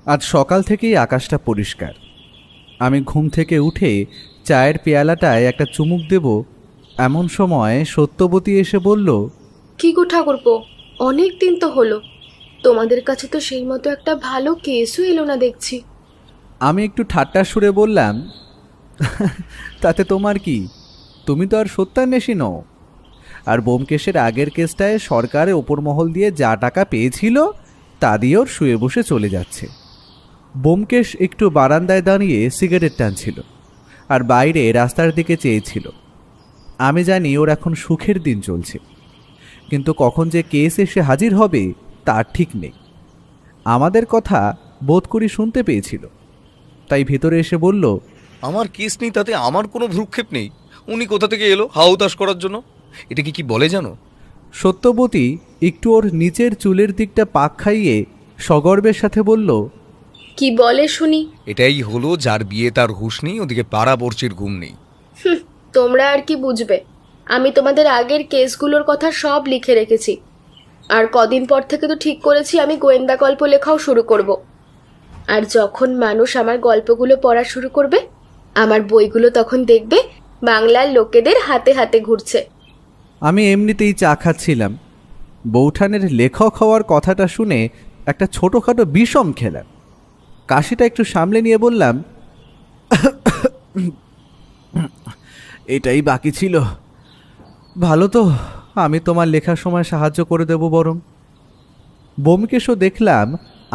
আজ সকাল থেকেই আকাশটা পরিষ্কার। আমি ঘুম থেকে উঠে চায়ের পেয়ালাটায় একটা চুমুক দেব, এমন সময় সত্যবতী এসে বলল, কি গো ঠাকুরপো, অনেক দিন তো হলো, তোমাদের কাছে তো সেই মতো একটা ভালো কেসও এলো না দেখছি। আমি একটু ঠাট্টার সুরে বললাম, তাতে তোমার কি, তুমি তো আর সত্যান্বেষী নও। আর বোমকেশের আগের কেসটায় সরকারের ওপর মহল দিয়ে যা টাকা পেয়েছিল তা দিয়ে ওর শুয়ে বসে চলে যাচ্ছে। বোমকেশ একটু বারান্দায় দাঁড়িয়ে সিগারেট টানছিল আর বাইরে রাস্তার দিকে চেয়েছিল। আমি জানি ওর এখন সুখের দিন চলছে, কিন্তু কখন যে কেস এসে হাজির হবে তার ঠিক নেই। আমাদের কথা বোধ করি শুনতে পেয়েছিল, তাই ভেতরে এসে বলল, আমার কেস নেই তাতে আমার কোনো ভ্রুক্ষেপ নেই। উনি কোথা থেকে এলো হাউতাস করার জন্য? এটা কি বলে জানো? সত্যবতী একটু ওর নিচের চুলের দিকটা পাক খাইয়ে সগর্বের সাথে বলল, কি বলে শুনি? এটাই হলো যার বিয়ে তার হুঁশ নেই, ওদিকে পাড়া পড়শির ঘুম নেই। তোমরা আর কি বুঝবে, আমি তোমাদের আগের কেসগুলোর কথা সব লিখে রেখেছি। আর কদিন পর থেকে তো ঠিক করেছি আমি গোয়েন্দা গল্প লেখাও শুরু করব। আর যখন মানুষ আমার গল্পগুলো পড়া শুরু করবে, আমার বইগুলো তখন দেখবে বাংলার লোকেদের হাতে হাতে ঘুরছে। আমি এমনিতেই চা খাচ্ছিলাম, বৌঠানের লেখক হওয়ার কথাটা শুনে একটা ছোটোখাটো বিষম খেলাম। কাশিটা একটু সামলে নিয়ে বললাম, এটাই বাকি ছিল। ভালো তো, আমি তোমার লেখার সময় সাহায্য করে দেব বরং। বোমকেশও দেখলাম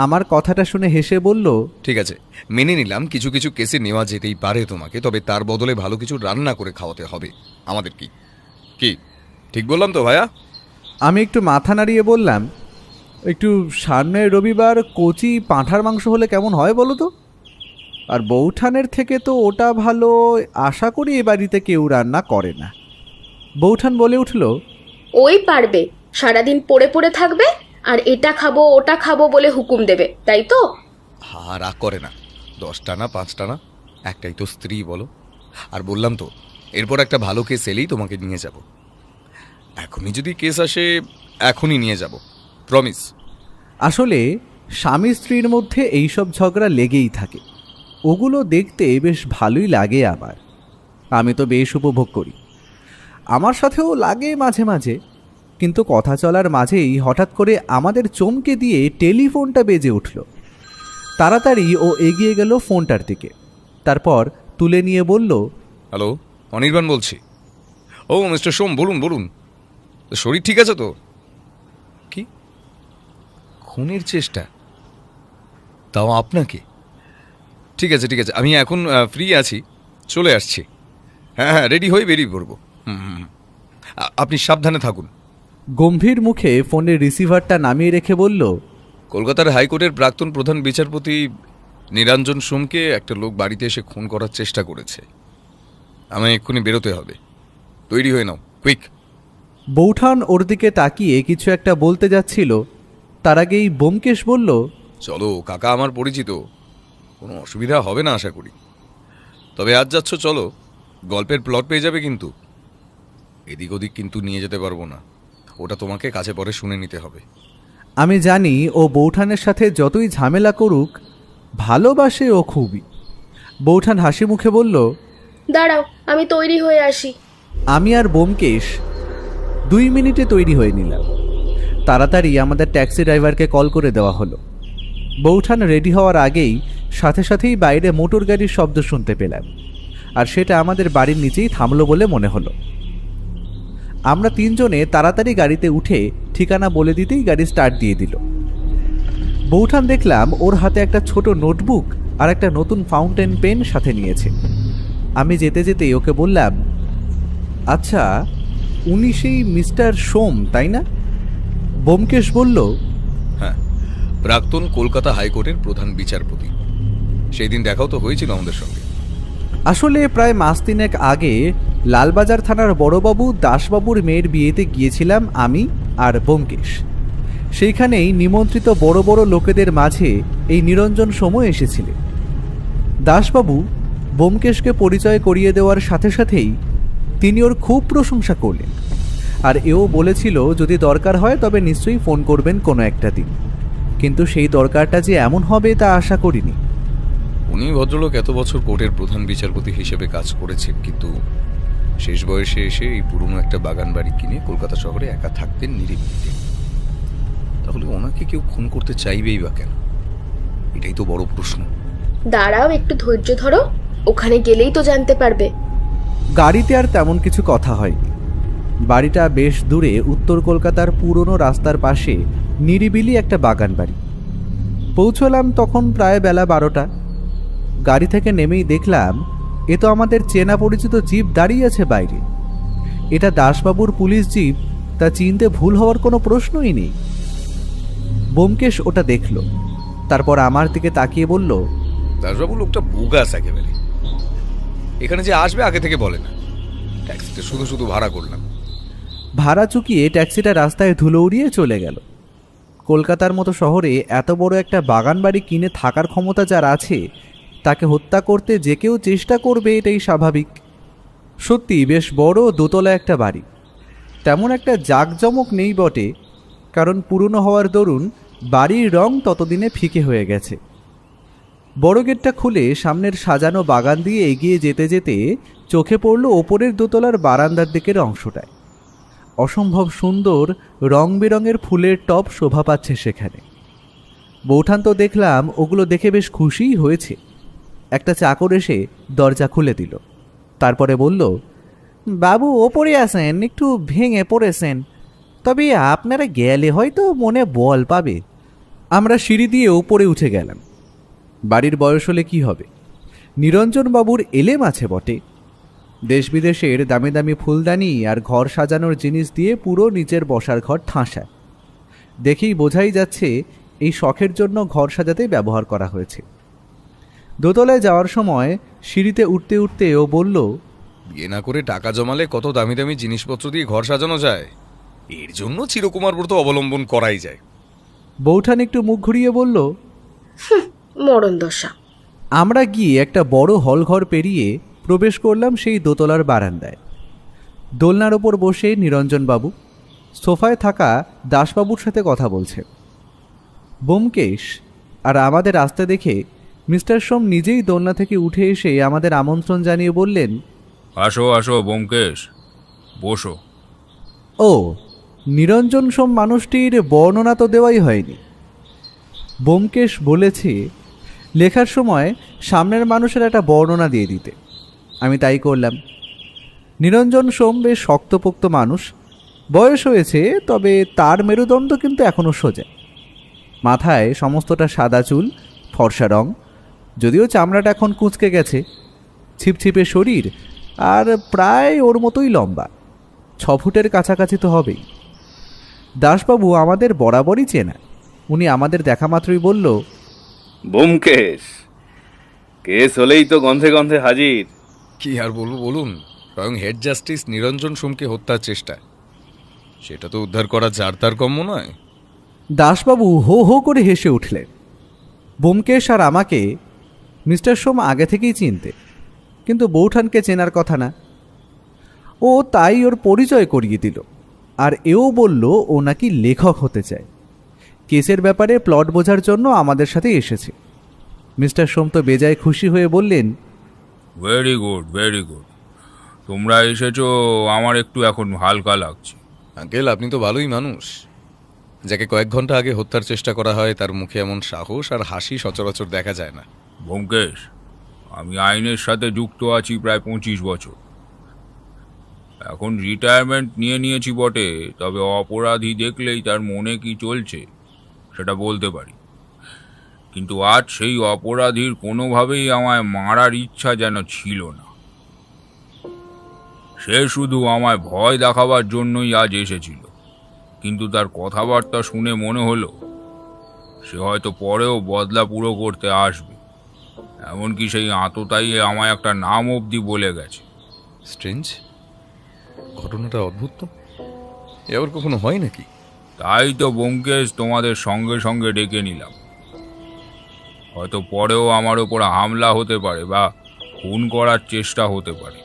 আমার কথাটা শুনে হেসে বলল, ঠিক আছে, মেনে নিলাম কিছু কিছু কেসে নেওয়া যেতেই পারে তোমাকে, তবে তার বদলে ভালো কিছু রান্না করে খাওয়াতে হবে আমাদের। কি কি ঠিক বললাম তো ভাইয়া? আমি একটু মাথা নাড়িয়ে বললাম, একটু সামনের রবিবার কচি পাঁঠার মাংস হলে কেমন হয় বলো তো? আর বৌঠানের থেকে তো ওটা ভালো আশা করি এ বাড়িতে কেউ রান্না করে না। বৌঠান বলে উঠল, ওই পারবে, সারাদিন পড়ে পড়ে থাকবে আর এটা খাবো ওটা খাবো বলে হুকুম দেবে, তাই তো? রাগ করে না, 10টা না 5টা না, একটাই তো স্ত্রী বলো। আর বললাম তো, এরপর একটা ভালো কেস এলেই তোমাকে নিয়ে যাব। এখনই যদি কেস আসে এখনই নিয়ে যাব, প্রমিস। আসলে স্বামী স্ত্রীর মধ্যে এইসব ঝগড়া লেগেই থাকে, ওগুলো দেখতে বেশ ভালোই লাগে। আবার আমি তো বেশ উপভোগ করি, আমার সাথেও লাগে মাঝে মাঝে। কিন্তু কথা চলার মাঝেই হঠাৎ করে আমাদের চমকে দিয়ে টেলিফোনটা বেজে উঠল। তাড়াতাড়ি ও এগিয়ে গেল ফোনটার দিকে, তারপর তুলে নিয়ে বলল, হ্যালো, অনির্বাণ বলছি। ও মিস্টার সোম, বলুন বলুন, শরীর ঠিক আছে তো? কি খুনের চেষ্টা? তাও আপনাকে? ঠিক আছে ঠিক আছে, আমি এখন ফ্রি আছি, চলে আসছি। হ্যাঁ হ্যাঁ, রেডি হয়ে বেরিয়ে পড়বো। আপনি সাবধানে থাকুন। গম্ভীর মুখে ফোনের রিসিভারটা নামিয়ে রেখে বলল, কলকাতার হাইকোর্টের প্রাক্তন প্রধান বিচারপতি নিরঞ্জন সোমকে একটা লোক বাড়িতে এসে খুন করার চেষ্টা করেছে। আমায় এক্ষুনি বেরোতে হবে, তৈরি হয়ে নাও, কুইক। বৌঠান ওর দিকে তাকিয়ে কিছু একটা বলতে যাচ্ছিল, তার আগেই বোমকেশ বলল, চলো, কাকা আমার পরিচিত, কোনো অসুবিধা হবে না আশা করি। তবে আজ যাচ্ছ চলো, গল্পের প্লট পেয়ে যাবে, কিন্তু এদিক ওদিক কিন্তু নিয়ে যেতে পারবো না, ওটা তোমাকে কাছে পরে শুনে নিতে হবে। আমি জানি ও বৌঠানের সাথে যতই ঝামেলা করুক ভালোবাসে ও খুবই। বৌঠান হাসি মুখে বলল, দাঁড়াও, আমি তৈরি হয়ে আসি। আমি আর বোমকেশ 2 মিনিটে তৈরি হয়ে নিলাম। তাড়াতাড়ি আমাদের ট্যাক্সি ড্রাইভারকে কল করে দেওয়া হলো। বৌঠান রেডি হওয়ার আগেই সাথে সাথেই বাইরে মোটর গাড়ির শব্দ শুনতে পেলাম, আর সেটা আমাদের বাড়ির নিচেই থামলো বলে মনে হলো। আমরা 3 জনে তাড়াতাড়ি গাড়িতে উঠে ঠিকানা বলে দিতেই গাড়ি স্টার্ট দিয়ে দিল। বৌঠান দেখলাম ওর হাতে একটা ছোট নোটবুক আর একটা নতুন ফাউন্টেন পেন সাথে নিয়েছে। আমি যেতে যেতেই ওকে বললাম, আচ্ছা উনি সেই মিস্টার সোম তাই না? বোমকেশ বলল, হ্যাঁ, প্রাক্তন কলকাতা হাইকোর্টের প্রধান বিচারপতি। সেই দিন দেখাও তো হয়েছিল আমাদের সঙ্গে। আসলে প্রায় মাস 3 আগে লালবাজার থানার বড়বাবু দাসবাবুর মেয়ের বিয়েতে গিয়েছিলাম আমি আর বোমকেশ। সেইখানেই নিমন্ত্রিত বড় বড় লোকেদের মাঝে এই নিরঞ্জন সময় এসেছিলেন। দাসবাবু বোমকেশকে পরিচয় করিয়ে দেওয়ার সাথে সাথেই তিনি ওর খুব প্রশংসা করলেন, আর এও বলেছিল যদি দরকার হয় তবে নিশ্চয়ই ফোন করবেন কোনো একটা দিন। কিন্তু সেই দরকারটা যে এমন হবে তা আশা করিনি। উনি ভদ্রলোক এত বছর কোর্টের প্রধান বিচারপতি হিসেবে কাজ করেছেন, কিন্তু শেষ বয়সে এসে এই পুরনো একটা বাগান বাড়ি কিনে কলকাতা শহরে একা থাকতেন নিরিবিলিতে। তাহলে ওনাকে কেউ খুন করতে চাইবেই বা কেন? এটাই তো বড় প্রশ্ন। দাঁড়াও, একটু ধৈর্য ধরো, ওখানে গেলেই তো জানতে পারবে। গাড়িতে আর তেমন কিছু কথা হয়নি। বাড়িটা বেশ দূরে, উত্তর কলকাতার পুরনো রাস্তার পাশে নিরিবিলি একটা বাগান বাড়ি। পৌঁছলাম তখন প্রায় বেলা 12টা। গাড়ি থেকে নেমেই দেখলাম এ তো আমাদের চেনা পরিচিত জিপ দাঁড়িয়ে আছে বাইরে। এটা দাসবাবুর পুলিশ জিপ, তা চিনতে ভুল হওয়ার কোনো প্রশ্নই নেই। ব্যোমকেশ ওটা দেখল, তারপর আমার দিকে তাকিয়ে বলল, দাসবাবু লোকটা বোগাস একেবারে। এখানে যে আসবে আগে থেকে বলে না। ট্যাক্সিতে শুধু শুধু ভাড়া করলাম। ভাড়া চুকিয়ে ট্যাক্সিটা রাস্তায় ধুলো উড়িয়ে চলে গেল। কলকাতার মতো শহরে এত বড় একটা বাগান বাড়ি কিনে থাকার ক্ষমতা যার আছে, তাকে হত্যা করতে যে কেউ চেষ্টা করবে, এটাই স্বাভাবিক। সত্যি বেশ বড় দোতলা একটা বাড়ি। তেমন একটা জাঁকজমক নেই বটে, কারণ পুরনো হওয়ার দরুন বাড়ির রং ততদিনে ফিকে হয়ে গেছে। বড় গেটটা খুলে সামনের সাজানো বাগান দিয়ে এগিয়ে যেতে যেতে চোখে পড়ল ওপরের দোতলার বারান্দার দিকের অংশটায়। অসম্ভব সুন্দর রং বেরঙের ফুলের টব শোভা পাচ্ছে সেখানে। বৌঠান তো দেখলাম ওগুলো দেখে বেশ খুশিই হয়েছে। একটা চাকর এসে দরজা খুলে দিল, তারপরে বলল, বাবু ওপরে আসেন, একটু ভেঙে পড়েছেন, তবে আপনারা গেলে হয়তো মনে বল পাবে। আমরা সিঁড়ি দিয়ে ওপরে উঠে গেলাম। বাড়ির বয়স হলে কি হবে, নিরঞ্জনবাবুর এলেম আছে বটে। দেশ বিদেশের দামি দামি ফুলদানি আর ঘর সাজানোর জিনিস দিয়ে পুরো নিচের বসার ঘর ঠাসা। দেখেই বোঝাই যাচ্ছে এই শখের জন্য ঘর সাজাতে ব্যবহার করা হয়েছে। দোতলায় যাওয়ার সময় সিঁড়িতে উঠতে উঠতে ও বলল, বিয়ে না করে টাকা জমালে কত দামি দামি জিনিসপত্র দিয়ে ঘর সাজানো যায়। এর জন্য চিরকুমার ব্রত অবলম্বন করাই যায়। বৌঠান একটু মুখ ঘুরিয়ে বলল, মরণ দশা। আমরা গিয়ে একটা বড় হল ঘর পেরিয়ে প্রবেশ করলাম সেই দোতলার বারান্দায়। দোলনার ওপর বসে নিরঞ্জনবাবু সোফায় থাকা দাসবাবুর সাথে কথা বলছে। ব্যোমকেশ আর আমাদের আসতে দেখে মিস্টার সোম নিজেই দোলনা থেকে উঠে এসে আমাদের আমন্ত্রণ জানিয়ে বললেন, আসো আসো ব্যোমকেশ, বসো। ও, নিরঞ্জন সোম মানুষটির বর্ণনা তো দেওয়াই হয়নি। ব্যোমকেশ বলেছে লেখার সময় সামনের মানুষের একটা বর্ণনা দিয়ে দিতে। আমি তাই করলাম। নিরঞ্জন সোম বেশ শক্তপোক্ত মানুষ, বয়স হয়েছে, তবে তার মেরুদণ্ড কিন্তু এখনও সোজা। মাথায় সমস্তটা সাদা চুল, ফর্সা রং, যদিও চামড়াটা এখন কুঁচকে গেছে। ছিপছিপে শরীর, আর প্রায় ওর মতোই লম্বা, 6 ফুটের কাছাকাছি তো হবেই। দাসবাবু আমাদের বরাবরই চেনা। উনি আমাদের দেখা মাত্রই বলল, ব্যোমকেশ, কেস হলেই তো গন্ধে গন্ধে হাজির। কি আর বলবো বলুন, স্বয়ং হেড জাস্টিস নিরঞ্জন সোমকে হত্যার চেষ্টা, সেটা তো উদ্ধার করা যার তার কম্য নয়। দাসবাবু হো হো করে হেসে উঠলেন। ব্যোমকেশ আর আমাকে মিস্টার সোম আগে থেকেই চিনতে, কিন্তু বৌঠানকে চেনার কথা না। ও তাই ওর পরিচয় করিয়ে দিল, আর এও বলল ও নাকি লেখক হতে চায়। কেসের ব্যাপারে প্লট বোঝার জন্য আমাদের সাথে এসেছে। মিস্টার সোম তো বেজায় খুশি হয়ে বললেন, ভেরি গুড, ভেরি গুড। তোমরা এসেছো, আমার একটু এখন হালকা লাগছে। আঙ্কেল, আপনি তো ভালোই মানুষ। যাকে কয়েক ঘন্টা আগে হত্যার চেষ্টা করা হয়, তার মুখে এমন সাহস আর হাসি সচরাচর দেখা যায় না। ব্যোমকেশ, আমি আইনের সাথে যুক্ত আছি প্রায় 25 বছর। এখন রিটায়ারমেন্ট নিয়েছি বটে, তবে অপরাধী দেখলেই তার মনে কি চলছে সেটা বলতে পারি। কিন্তু আজ সেই অপরাধীর কোনোভাবেই আমায় মারার ইচ্ছা যেন ছিল না। সে শুধু আমায় ভয় দেখাবার জন্যই আজ এসেছিল, কিন্তু তার কথাবার্তা শুনে মনে হলো সে হয়তো পরেও বদলা পুরো করতে আসবে। এমনকি সেই আততায়ী আমায় একটা নাম অবধি বলে গেছে। স্ট্রেঞ্জ, ঘটনাটা অদ্ভুত তো। এ আবার কখনো হয় নাকি? তাই তো ব্যোমকেশ তোমাদের সঙ্গে সঙ্গে ডেকে নিলাম। হয়তো পরেও আমার ওপর হামলা হতে পারে বা খুন করার চেষ্টা হতে পারে।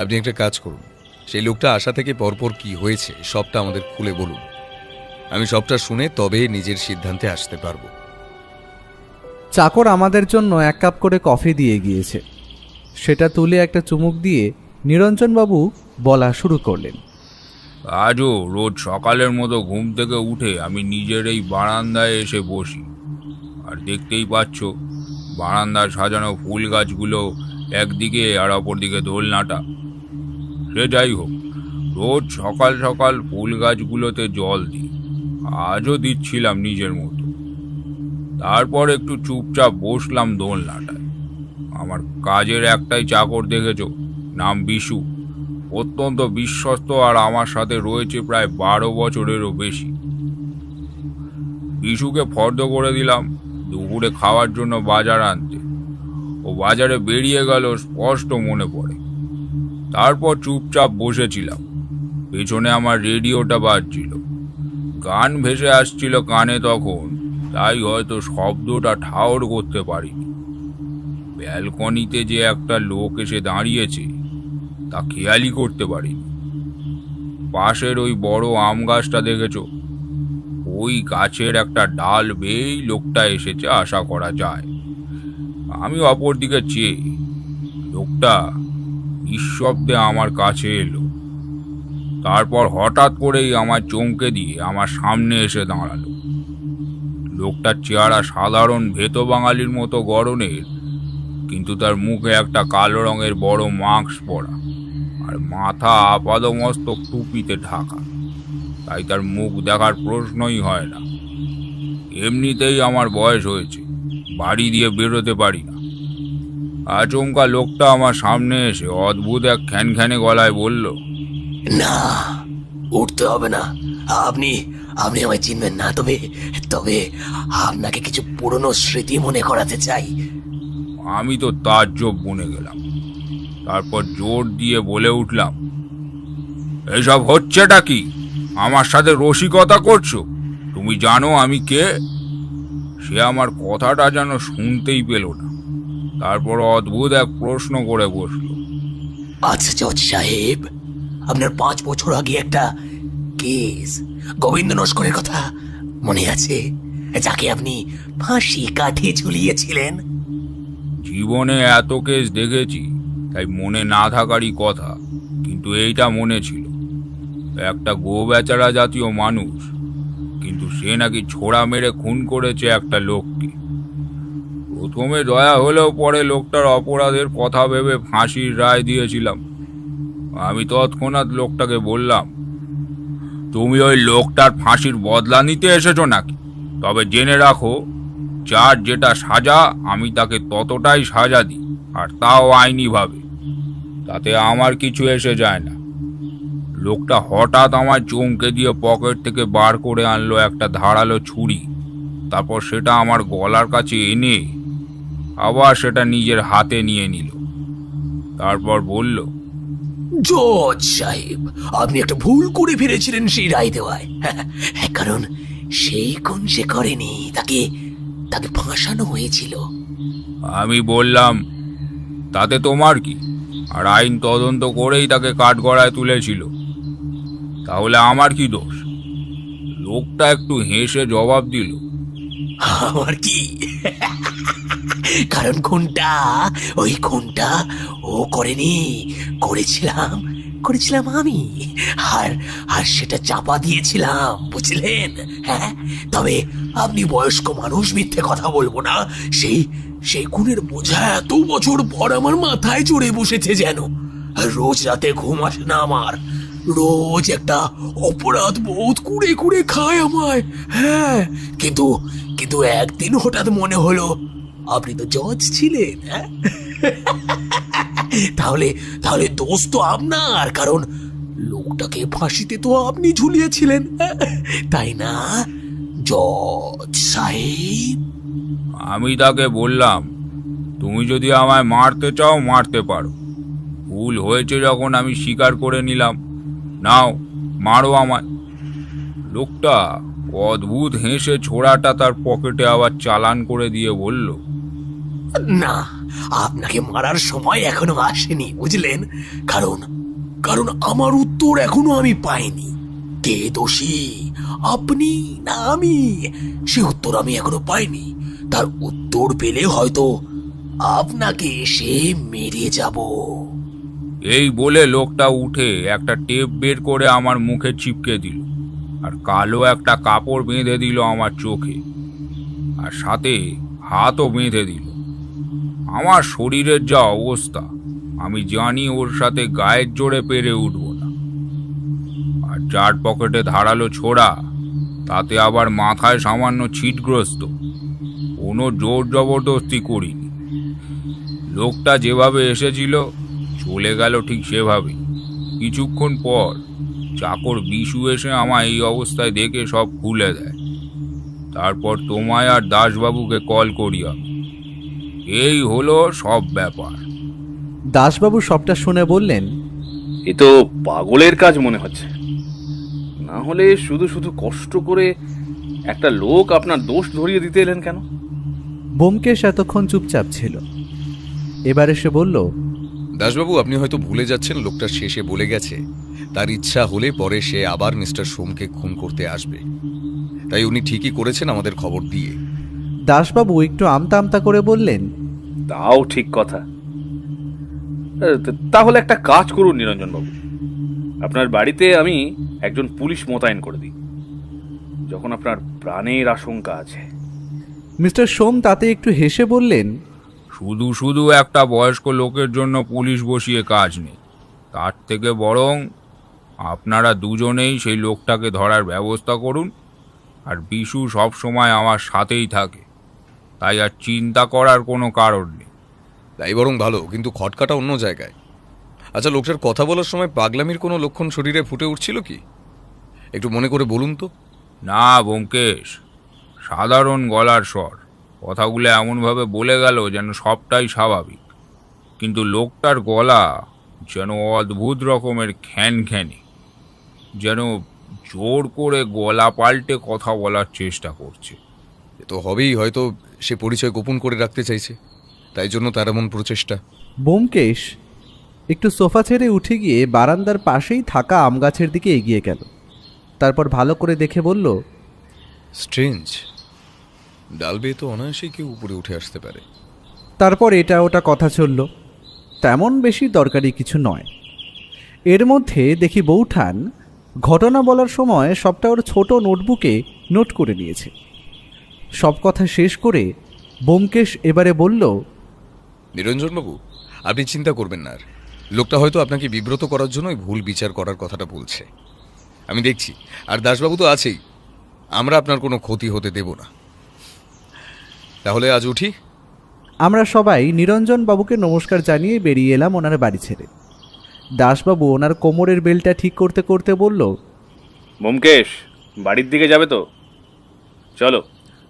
আপনি একটা কাজ করুন, সেই লোকটা আসা থেকে পরপর কি হয়েছে সবটা আমাদের খুলে বলুন। আমি সবটা শুনে তবে নিজের সিদ্ধান্তে আসতে পারবো। চাকর আমাদের জন্য 1 কাপ করে কফি দিয়ে গিয়েছে। সেটা তুলে একটা চুমুক দিয়ে নিরঞ্জনবাবু বলা শুরু করলেন। আজও রোজ সকালের মতো ঘুম থেকে উঠে আমি নিজের এই বারান্দায় এসে বসি, আর দেখতেই পাচ্ছ বারান্দায় সাজানো ফুল গাছগুলো একদিকে আর অপরদিকে দোলনাটা। সে যাই হোক, রোজ সকাল সকাল ফুল গাছগুলোতে জল দিই, আজও দিচ্ছিলাম নিজের মতো। তারপর একটু চুপচাপ বসলাম দোলনাটায়। আমার কাজের একটাই চাকর দেখেছ, নাম বিশু, অত্যন্ত বিশ্বস্ত, আর আমার সাথে রয়েছে প্রায় 12 বছরেরও বেশি। বিশুকে ফর্দ করে দিলাম দুপুরে খাওয়ার জন্য বাজার আনতে। ও বাজারে বেরিয়ে গেল স্পষ্ট মনে পড়ে। তারপর চুপচাপ বসেছিলাম। পেছনে আমার রেডিওটা বাজছিল, গান ভেসে আসছিল কানে তখন, তাই হয়তো শব্দটা ঠাউর করতে পারিনি। ব্যালকনিতে যে একটা লোক এসে দাঁড়িয়েছে তা খেয়ালই করতে পারিনি। পাশের ওই বড় আম গাছটা দেখেছ, ওই গাছের একটা ডাল বেয়েই লোকটা এসেছে আশা করা যায়। আমি অপর দিকে চেয়ে, লোকটা নিঃশব্দে আমার কাছে এলো। তারপর হঠাৎ করেই আমার চমকে দিয়ে আমার সামনে এসে দাঁড়ালো। লোকটার চেহারা সাধারণ ভেতো বাঙালির মতো গড়নের, কিন্তু তার মুখে একটা কালো রঙের বড় মাস্ক পরা, আর মাথা আপাদমস্তক টুপিতে ঢাকা, তাই তার মুখ দেখার প্রশ্নই হয় না। এমনিতেই আমার বয়স হয়েছে, বাড়ি দিয়ে বেরোতে পারি না। আচমকা লোকটা আমার সামনে এসে অদ্ভুত এক খ্যানখ্যানে গলায় বলল, না, উঠতে হবে না। আপনি আপনি আমায় চিনবেন না, তবে তবে আপনাকে কিছু পুরনো স্মৃতি মনে করাতে চাই। আমি তো তাজ্জব বনে গেলাম। তারপর জোর দিয়ে বলে উঠলাম, এসব হচ্ছেটা কি? আমার সাথে রসিকতা করছো? তুমি জানো আমি কে? সে আমার কথাটা যেন শুনতেই পেল না। তারপর অদ্ভুত এক প্রশ্ন করে বসলো, আচ্ছা জজ সাহেব, আপনার 5 বছর আগে একটা কেস, গোবিন্দ নস্করের কথা মনে আছে, যাকে আপনি ফাঁসি কাঠে ঝুলিয়েছিলেন? জীবনে এত কেস দেখেছি, তাই মনে না থাকারই কথা, কিন্তু এইটা মনে ছিল। একটা গো বেচারা জাতীয় মানুষ, কিন্তু সে নাকি ছোড়া মেরে খুন করেছে একটা লোককে। প্রথমে দয়া হলেও পরে লোকটার অপরাধের কথা ভেবে ফাঁসির রায় দিয়েছিলাম। আমি তৎক্ষণাৎ লোকটাকে বললাম, তুমি ওই লোকটার ফাঁসির বদলা নিতে এসেছো নাকি? তবে জেনে রাখো, যার যেটা সাজা আমি তাকে ততটাই সাজা দিই, আর তাও আইনিভাবে। তাতে আমার কিছু এসে যায় না। লোকটা হঠাৎ আমার চমকে দিয়ে পকেট থেকে বার করে আনলো একটা ধারালো ছুরি। তারপর সেটা আমার গলার কাছে এনে আবার সেটা নিজের হাতে নিয়ে নিল। তারপর বলল, জজ সাহেব, আপনি একটা ভুল করে ফেলেছিলেন সেই রায় দেওয়ায়। কারণ সেই খুন সে করেনি, তাকে তাকে ফাঁসানো হয়েছিল। আমি বললাম, তাতে তোমার কি? আর আইন তদন্ত করেই তাকে কাঠগড়ায় তুলেছিল, তাহলে আমার কি দোষ? লোকটা একটু হেসে জবাব দিল, আমার কি? কারণ ওই খুনটা ও করেনি, করেছিলাম আমি। আর সেটা চাপা দিয়েছিলাম, বুঝলেন? হ্যাঁ, তবে আপনি বয়স্ক মানুষ, মিথ্যে কথা বলবো না। সেই খুনের বোঝা এত বছর পর আমার মাথায় চড়ে বসেছে যেন। রোজ রাতে ঘুম আসে না আমার, রোজ একটা অপরাধ বোধ কুড়ে কুড়ে খায় আমায়। হ্যাঁ, কিন্তু একদিন হঠাৎ মনে হলো, আপনি তো জজ ছিলেন। হ্যাঁ, তাহলে দোষ তো আপনার, কারণ লোকটাকে ফাঁসিতে তো আপনি ঝুলিয়েছিলেন, তাই না জজ সাহেব? আমি তাকে বললাম, তুমি যদি আমায় মারতে চাও মারতে পারো। ভুল হয়েছে যখন আমি স্বীকার করে নিলাম, নাও মারো আমায়। লোকটা অদ্ভুত হেসে ছোড়াটা তার পকেটে আবার চালান করে দিয়ে বলল, না, আপনাকে মারার সময় এখনো আসেনি, বুঝলেন? কারণ আমার উত্তর এখনো আমি পাইনি। কে দোষী, আপনি না আমি, সে উত্তর আমি এখনো পাইনি। তার উত্তর পেলে হয়তো আপনাকে এসে মেরে যাব। এই বলে লোকটা উঠে একটা টেপ বের করে আমার মুখে চিপকে দিল, আর কালো একটা কাপড় বেঁধে দিল আমার চোখে, আর সাথে হাতও বেঁধে দিল। আমার শরীরের যা অবস্থা, আমি জানি ওর সাথে গায়ের জোরে পেরে উঠব না। আর যার পকেটে ধারালো ছোড়া, তাতে আবার মাথায় সামান্য ছিটগ্রস্ত, কোনো জোর জবরদস্তি করিনি। লোকটা যেভাবে এসেছিল চলে গেল ঠিক সেভাবেই। কিছুক্ষণ পর চাকর বিশু এসে আমায় এই অবস্থায় দেখে সব খুলে দেয়। তারপর তোমায় আর দাসবাবুকে কল করি আমি। এই হলো সব ব্যাপার। দাসবাবু সবটা শুনে বললেন, এ তো পাগলের কাজ মনে হচ্ছে। না হলে শুধু শুধু কষ্ট করে একটা লোক আপনার দোষ ধরিয়ে দিতে এলেন কেন? ব্যোমকেশ এতক্ষণ চুপচাপ ছিল, এবার এসে বলল, দাসবাবু, আপনি হয়তো ভুলে যাচ্ছেন লোকটা শেষে বলে গেছে তার ইচ্ছা হলে পরে সে আবার মিস্টার সোমকে খুন করতে আসবে। তাই উনি ঠিকই করেছেন আমাদের খবর দিয়ে। দাসবাবু একটু আমতা আমতা করে বললেন, তাও ঠিক কথা। তাহলে একটা কাজ করুন নিরঞ্জনবাবু, আপনার বাড়িতে আমি একজন পুলিশ মোতায়েন করে দিই, যখন আপনার প্রাণের আশঙ্কা আছে। মিস্টার সোম তাতে একটু হেসে বললেন, শুধু শুধু একটা বয়স্ক লোকের জন্য পুলিশ বসিয়ে কাজ নেই। তার থেকে বরং আপনারা দুজনেই সেই লোকটাকে ধরার ব্যবস্থা করুন। আর বিশু সব সময় আমার সাথেই থাকে, তাই আর চিন্তা করার কোনো কারণ নেই। তাই বরং ভালো, কিন্তু খটকাটা অন্য জায়গায়। আচ্ছা, লোকটার কথা বলার সময় পাগলামির কোনো লক্ষণ শরীরে ফুটে উঠছিল কি? একটু মনে করে বলুন তো। না ব্যোমকেশ, সাধারণ গলার স্বর, কথাগুলো এমনভাবে বলে গেল যেন সবটাই স্বাভাবিক, কিন্তু লোকটার গলা যেন অদ্ভুত রকমের খ্যানখ্যানি, যেন জোর করে গলা পাল্টে কথা বলার চেষ্টা করছে। এ তো হবেই, হয়তো সে পরিচয় গোপন করে রাখতে চাইছে, তাই জন্য তার এমন প্রচেষ্টা। ব্যোমকেশ একটু সোফা ছেড়ে উঠে গিয়ে বারান্দার পাশেই থাকা আম গাছের দিকে এগিয়ে গেল। তারপর ভালো করে দেখে বলল, স্ট্রেঞ্জ, ডাল বেয়ে তো অনায়াসেই কেউ উপরে উঠে আসতে পারে। তারপর এটা ওটা কথা চলল, তেমন বেশি দরকারি কিছু নয়। এর মধ্যে দেখি বৌঠান ঘটনা বলার সময় সবটা ওর ছোট নোটবুকে নোট করে নিয়েছে। সব কথা শেষ করে ব্যোমকেশ এবারে বলল, নিরঞ্জনবাবু, আপনি চিন্তা করবেন না। আর লোকটা হয়তো আপনাকে বিব্রত করার জন্যই ভুল বিচার করার কথাটা বলছে, আমি দেখছি। আর দাসবাবু তো আছেই, আমরা আপনার কোনো ক্ষতি হতে দেব না। তাহলে আজ উঠি। আমরা সবাই নিরঞ্জন বাবুকে নমস্কার জানিয়ে বেরিয়ে এলাম ওনার বাড়ি ছেড়ে। দাসবাবু ওনার কোমরের বেলটা ঠিক করতে করতে বলল, ব্যোমকেশ, বাড়ির দিকে যাবে তো? চলো,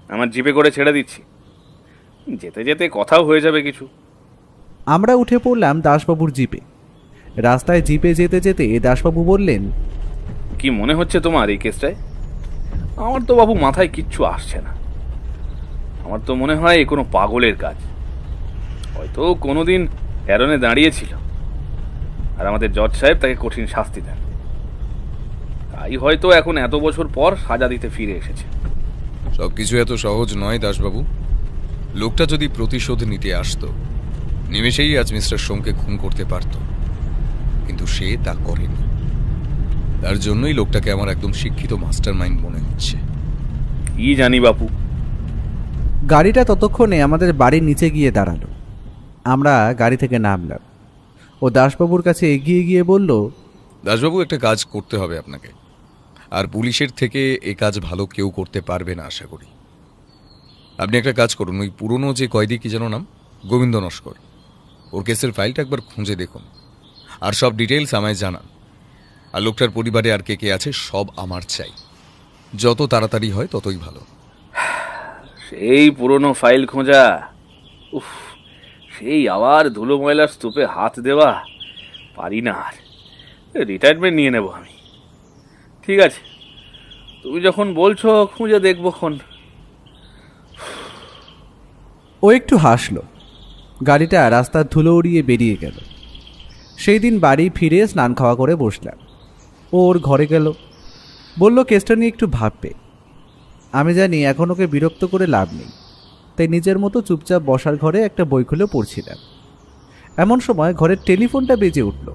আমার জিপে করে ছেড়ে দিচ্ছি, যেতে যেতে কথাও হয়ে যাবে কিছু। আমরা উঠে পড়লাম দাসবাবুর জিপে। রাস্তায় জিপে যেতে যেতে দাসবাবু বললেন, কি মনে হচ্ছে তোমার এই কেসটায়? আমার তো বাবু মাথায় কিচ্ছু আসছে না। আমার তো মনে হয় এ কোনো পাগলের কাজ। হয়তো কোনোদিন অ্যারনে দাঁড়িয়েছিল, আর আমাদের জজ সাহেব তাকে কঠিন শাস্তি দেন, তাই হয়তো এখন এত বছর পর সাজা দিতে ফিরে এসেছে। সবকিছু এত সহজ নয় দাসবাবু। লোকটা যদি প্রতিশোধ নিতে আসতো, নিমেষেই আজ মিস্টার সোমকে খুন করতে পারত, কিন্তু সে তা করেনি। তার জন্যই লোকটাকে আমার একদম শিক্ষিত মাস্টার মাইন্ড মনে হচ্ছে। কি জানি বাপু। গাড়িটা ততক্ষণে আমাদের বাড়ির নিচে গিয়ে দাঁড়ালো। আমরা গাড়ি থেকে নামলাম। ও দাসবাবুর কাছে এগিয়ে গিয়ে বলল, দাসবাবু, একটা কাজ করতে হবে আপনাকে, আর পুলিশের থেকে এ কাজ ভালো কেউ করতে পারবে না আশা করি। আপনি একটা কাজ করুন, ওই পুরনো যে কয়েদি, কি যেন নাম, গোবিন্দ নস্কর, ওর কেসের ফাইলটা একবার খুঁজে দেখুন, আর সব ডিটেলস আমায় জানান। আর লোকটার পরিবারে আর কে কে আছে সব আমার চাই। যত তাড়াতাড়ি হয় ততই ভালো। সেই পুরনো ফাইল খোঁজা, উফ, সেই আবার ধুলো ময়লার স্তূপে হাত দেওয়া, পারি না আর। রিটায়ারমেন্ট নিয়ে নেব আমি। ঠিক আছে, তুমি যখন বলছো খুঁজে দেখবোক্ষণ। ও একটু হাসলো। গাড়িটা রাস্তার ধুলো উড়িয়ে বেরিয়ে গেল। সেই দিন বাড়ি ফিরে স্নান খাওয়া করে বসলাম। ও ওর ঘরে গেল, বলল কেসটা নিয়ে একটু ভাববে। আমি জানি এখন ওকে বিরক্ত করে লাভ নেই, তাই নিজের মতো চুপচাপ বসার ঘরে একটা বই খুলে পড়ছিলাম। এমন সময় ঘরের টেলিফোনটা বেজে উঠল।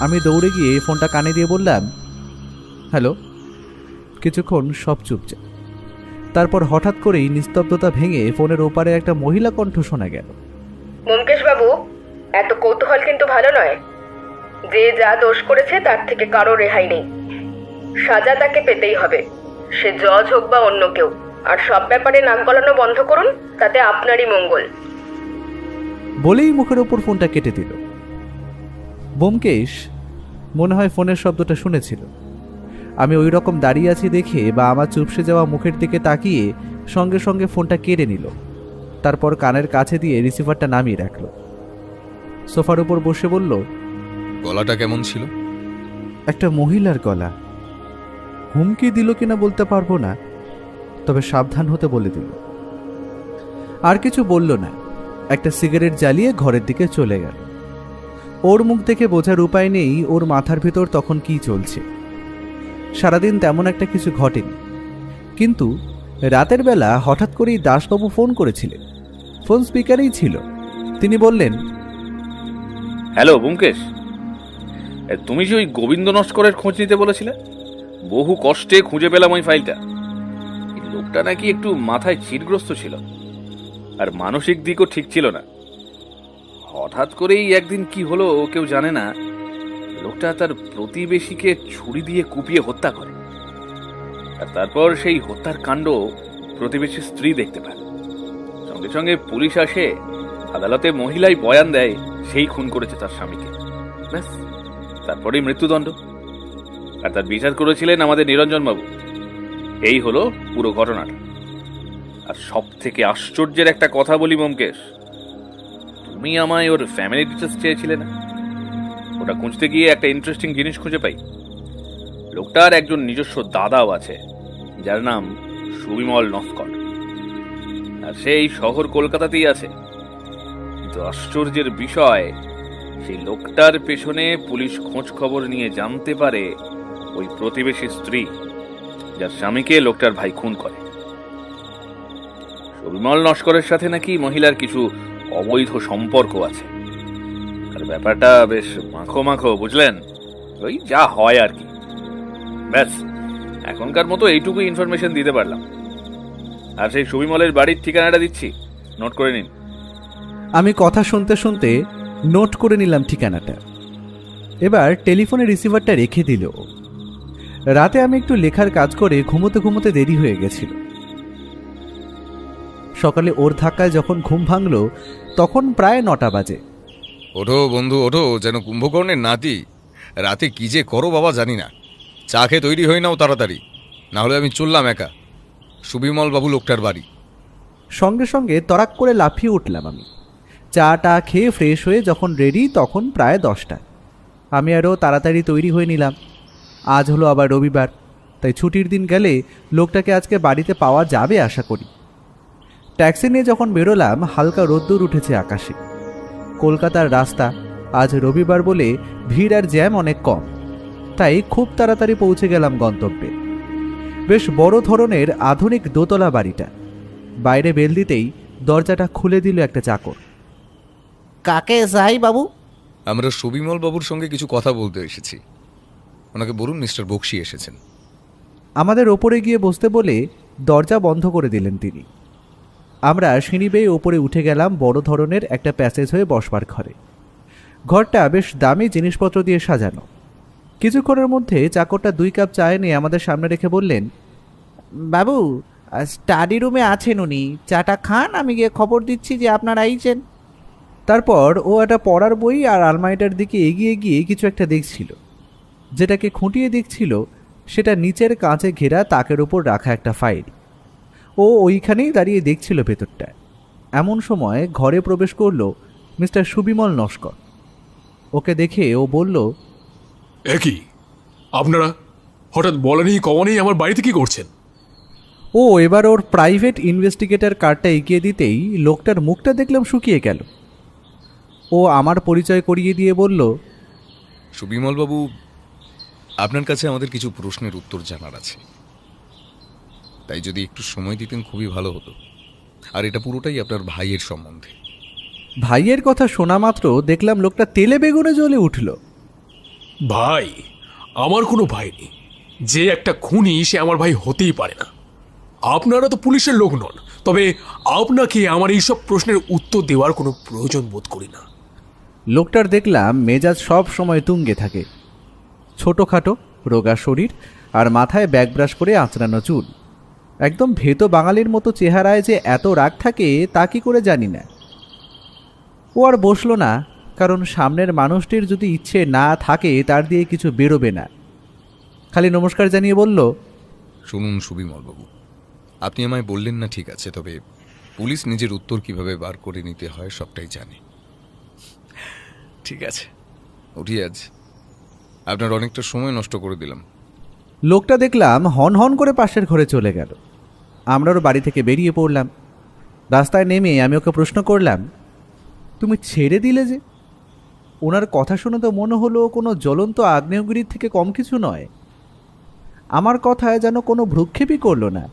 আমি দৌড়ে গিয়ে ফোনটা কানে দিয়ে বললাম, হ্যালো। কিছুক্ষণ সব চুপচাপ। তারপর হঠাৎ করেই নিস্তব্ধতা ভেঙে ফোনের ওপারে একটা মহিলা কণ্ঠ শোনা গেল। ব্যোমকেশ বাবু, এত কৌতূহল কিন্তু ভালো নয়। যে যা দোষ করেছে তার থেকে কারো রেহাই নেই। সাজা তাকে পেতেই হবে, সে জজ হোক বা অন্য কেউ। আর সব ব্যাপারে নাক গলানো বন্ধ করুন, তাতে আপনারই মঙ্গল। বলেই মুখের ওপর ফোনটা কেটে দিল। ব্যোমকেশ মনে হয় ফোনের শব্দটা শুনেছিল। আমি ওই রকম দাঁড়িয়ে আছি দেখে বা আমার চুপসে যাওয়া মুখের দিকে তাকিয়ে সঙ্গে সঙ্গে ফোনটা কেড়ে নিল। তারপর কানের কাছে দিয়ে রিসিভারটা নামিয়ে রাখল। সোফার উপর বসে বলল, গলাটা কেমন ছিল? একটা মহিলার গলা। হুমকি দিল কিনা বলতে পারবো না, তবে সাবধান হতে বলে দিল। আর কিছু বলল না, একটা সিগারেট জ্বালিয়ে ঘরের দিকে চলে গেল। ওর মুখ দেখে বোঝার উপায় নেই ওর মাথার ভিতর তখন কি চলছে। সারাদিন তেমন একটা কিছু ঘটেনি, কিন্তু রাতের বেলা হঠাৎ করেই দাসবাবু ফোন করেছিলেন। ফোন স্পিকারেই ছিল। তিনি বললেন, হ্যালো ব্যোমকেশ, তুমি যে ওই গোবিন্দ নস্করের খোঁজ নিতে বলেছিলে, বহু কষ্টে খুঁজে পেলাম ওই ফাইলটা। এই লোকটা নাকি একটু মাথায় চিরগ্রস্ত ছিল, আর মানসিক দিকও ঠিক ছিল না। হঠাৎ করেই একদিন কি হলো কেউ জানে না, লোকটা তার প্রতিবেশীকে ছুরি দিয়ে কুপিয়ে হত্যা করে। আর তারপর সেই হত্যার কাণ্ড প্রতিবেশীর স্ত্রী দেখতে পায়। সঙ্গে সঙ্গে পুলিশ আসে, আদালতে মহিলাই বয়ান দেয় সেই খুন করেছে তার স্বামীকে। ব্যাস, তারপরেই মৃত্যুদণ্ড। আর তার বিচার করেছিলেন আমাদের নিরঞ্জন বাবু। এই হলো পুরো ঘটনাটা। আর সব থেকে আশ্চর্যের একটা কথা বলি ব্যোমকেশ, তুমি আমায় ওর ফ্যামিলি ডিটেলস চেয়েছিলে না? ওটা খুঁজতে গিয়ে একটা ইন্টারেস্টিং জিনিস খুঁজে পাই। লোকটার একজন নিজস্ব দাদাও আছে, যার নাম সুবিমল নস্কর। আর সেই শহর কলকাতাতেই আছে। কিন্তু আশ্চর্যের বিষয়, সেই লোকটার পেছনে পুলিশ খোঁজ খবর নিয়ে জানতে পারে ওই প্রতিবেশী স্ত্রী, যার স্বামীকে লোকটার ভাই খুন করে। সুবিমল নস্করের সাথে নাকি মহিলার কিছু অবৈধ সম্পর্ক আছে। আর ব্যাপারটা বেশ মাখো মাখো, বুঝলেন? ওই যা হয় আর কি। ব্যাস, এখনকার মতো এইটুকু ইনফরমেশন দিতে পারলাম। আর সেই সুবিমলের বাড়ির ঠিকানাটা দিচ্ছি, নোট করে নিন। আমি কথা শুনতে শুনতে নোট করে নিলাম ঠিকানাটা। এবার টেলিফোনে রিসিভারটা রেখে দিল। রাতে আমি একটু লেখার কাজ করে ঘুমোতে ঘুমোতে দেরি হয়ে গেছিল। সকালে ওর ধাক্কায় যখন ঘুম ভাঙল তখন প্রায় 9টা বাজে। ওঠো বন্ধু ওঠো, যেন কুম্ভকর্ণের নাতি। রাতে কি যে করো বাবা জানি না। চা খেয়ে তৈরি হয়ে নাও তাড়াতাড়ি, না হলে আমি চললাম একা। সুবিমল বাবু লোকটার বাড়ি। সঙ্গে সঙ্গে তরাক করে লাফিয়ে উঠলাম আমি। চাটা খেয়ে ফ্রেশ হয়ে যখন রেডি তখন প্রায় 10টা। আমি আরও তাড়াতাড়ি তৈরি হয়ে নিলাম। আজ হলো আবার রবিবার, তাই ছুটির দিন গেলে লোকটাকে আজকে বাড়িতে পাওয়া যাবে আশা করি। ট্যাক্সি নিয়ে যখন বেরোলাম হালকা রোদ্দুর উঠেছে আকাশে। কলকাতার রাস্তা, আজ রবিবার বলে ভিড় আর জ্যাম অনেক কম, তাই খুব তাড়াতাড়ি পৌঁছে গেলাম গন্তব্যে। বেশ বড় ধরনের আধুনিক দোতলা বাড়িটা। বাইরে বেল দিতেই দরজাটা খুলে দিল একটা চাকর। কাকে যাই বাবু? আমরা সুবিমল বাবুর সঙ্গে কিছু কথা বলতে এসেছি। ওনাকে বলুন মিস্টার বক্সি এসেছেন। আমাদের ওপরে গিয়ে বসতে বলে দরজা বন্ধ করে দিলেন তিনি। আমরা সিঁড়ি বেয়ে ওপরে উঠে গেলাম বড় ধরনের একটা প্যাসেজ হয়ে বসবার ঘরে। ঘরটা বেশ দামি জিনিসপত্র দিয়ে সাজানো। কিছুক্ষণের মধ্যে চাকরটা 2 কাপ চা এনে আমাদের সামনে রেখে বললেন, বাবু, স্টাডি রুমে আছেন উনি, চাটা খান, আমি গিয়ে খবর দিচ্ছি যে আপনারা আইছেন। তারপর ও একটা পড়ার বই আর আলমারিটার দিকে এগিয়ে গিয়ে কিছু একটা দেখছিল। যেটাকে খুঁটিয়ে দেখছিল সেটা নিচের কাঁচে ঘেরা তাকের ওপর রাখা একটা ফাইল। ও ওইখানেই দাঁড়িয়ে দেখছিল ভেতরটা। এমন সময় ঘরে প্রবেশ করলো মিস্টার সুবিমল নস্কর। ওকে দেখে ও বলল, একই আপনারা হঠাৎ বলেনি কমনেই আমার বাড়িতে কি করছেন? ও এবার ওর প্রাইভেট ইনভেস্টিগেটর কার্ডটা এগিয়ে দিতেই লোকটার মুখটা দেখলাম শুকিয়ে গেল। ও আমার পরিচয় করিয়ে দিয়ে বলল, সুবিমল বাবু, আপনার কাছে আমাদের কিছু প্রশ্নের উত্তর জানার আছে, তাই যদি একটু সময় দিতেন খুবই ভালো হতো। আর এটা পুরোটাই আপনার ভাইয়ের সম্বন্ধে। ভাইয়ের কথা শোনা মাত্র দেখলাম লোকটা তেলে বেগুনে জ্বলে উঠল। ভাই, আমার কোনো ভাই নেই। যে একটা খুনি সে আমার ভাই হতেই পারে না। আপনারা তো পুলিশের লোক নন, তবে আপনাকে আমার এইসব প্রশ্নের উত্তর দেওয়ার কোনো প্রয়োজন বোধ করি না। লোকটার দেখলাম মেজাজ সব সময় তুঙ্গে থাকে, ছোটোখাটো রোগা শরীর আর মাথায় ব্যাকব্রাশ করে আঁচড়ানো চুল। একদম ভেতো বাঙালির মতো চেহারায় যে এত রাগ থাকে তা কি করে জানি না। ও আর বসলো না, কারণ সামনের মানুষটির যদি ইচ্ছে না থাকে তার দিয়ে কিছু বেরোবে না। খালি নমস্কার জানিয়ে বলল, শুনুন সুবিমলবাবু, আপনি আমায় বললেন না ঠিক আছে, তবে পুলিশ নিজের উত্তর কিভাবে বার করে নিতে হয় সবটাই জানে। ঠিক আছে, উঠি আজ। আপনার অনেকটা সময় নষ্ট করে দিলাম। লোকটা দেখলাম হন হন করে পাশের ঘরে চলে গেল। আমরা ওর বাড়ি থেকে বেরিয়ে পড়লাম। রাস্তায় নেমে আমি ওকে প্রশ্ন করলাম, তুমি ছেড়ে দিলে যে? ওনার কথা শুনে তো মনে হলো কোনো জ্বলন্ত আগ্নেয়গিরির থেকে কম কিছু নয়। আমার কথায় যেন কোনো ভ্রুক্ষেপই করলো না,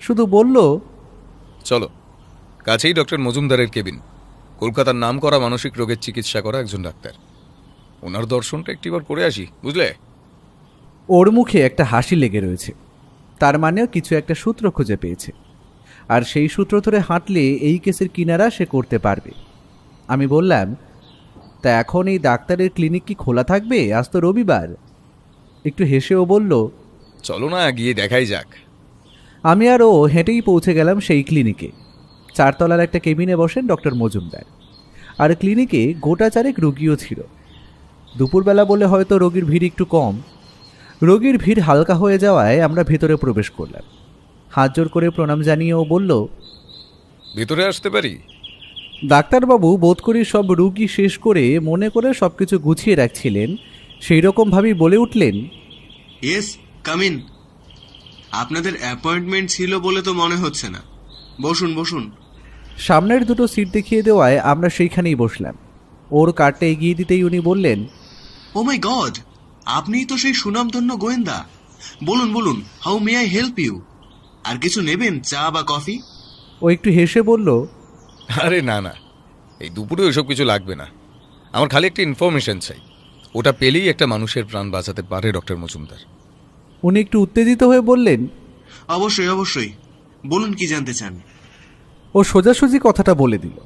শুধু বলল, চলো, কাছেই ডক্টর মজুমদারের কেবিন। কলকাতার নাম করা মানসিক রোগের চিকিৎসা করা একজন ডাক্তার। ওনার দর্শনটা একটিবার করে আসি, বুঝলে? ওর মুখে একটা হাসি লেগে রয়েছে, তার মানেও কিছু একটা সূত্র খুঁজে পেয়েছে, আর সেই সূত্র ধরে হাঁটলে এই কেসের কিনারা সে করতে পারবে। আমি বললাম, তা এখন এই ডাক্তারের ক্লিনিক কি খোলা থাকবে? আজ তো রবিবার। একটু হেসেও বলল, চলো না, গিয়ে দেখাই যাক। আমি আর ও হেঁটেই পৌঁছে গেলাম সেই ক্লিনিকে। 4 তলার একটা কেবিনে বসেন ডক্টর মজুমদার, আর ক্লিনিকে গোটা চারেক রোগীও ছিল। দুপুরবেলা বলে হয়তো রোগীর ভিড় একটু কম। রোগীর ভিড় হালকা হয়ে যাওয়ায় আমরা ভেতরে প্রবেশ করলাম। হাত জোর করে প্রণাম জানিয়ে ও বলল, ভেতরে আসতে পারি? ডাক্তারবাবু বোধ করি সব রুগী শেষ করে মনে করে সব কিছু গুছিয়ে রাখছিলেন, সেই রকমভাবেই বলে উঠলেন, ইয়েস, কাম ইন। আপনাদের অ্যাপয়েন্টমেন্ট ছিল বলে তো মনে হচ্ছে না। বসুন বসুন। সামনের দুটো সিট দেখিয়ে দেওয়ায় আমরা সেইখানেই বসলাম। ওর কার্ডটা এগিয়ে দিতেই উনি বললেন, ও মাই গড, আপনিই তো সেই সুনামধন্য গোয়েন্দা। বলুন বলুন, how may I help you? আর কিছু নেবেন, চা বা কফি? ও একটু হেসে বলল, আরে না না, এই দুপুরে ওইসব কিছু লাগবে না। আমার খালি একটা ইনফরমেশন চাই, ওটা পেলেই একটা মানুষের প্রাণ বাঁচাতে পারে ডক্টর মজুমদার। উনি একটু উত্তেজিত হয়ে বললেন, অবশ্যই অবশ্যই, বলুন কি জানতে চান। ও সোজাসুজি কথাটা বলে দিল।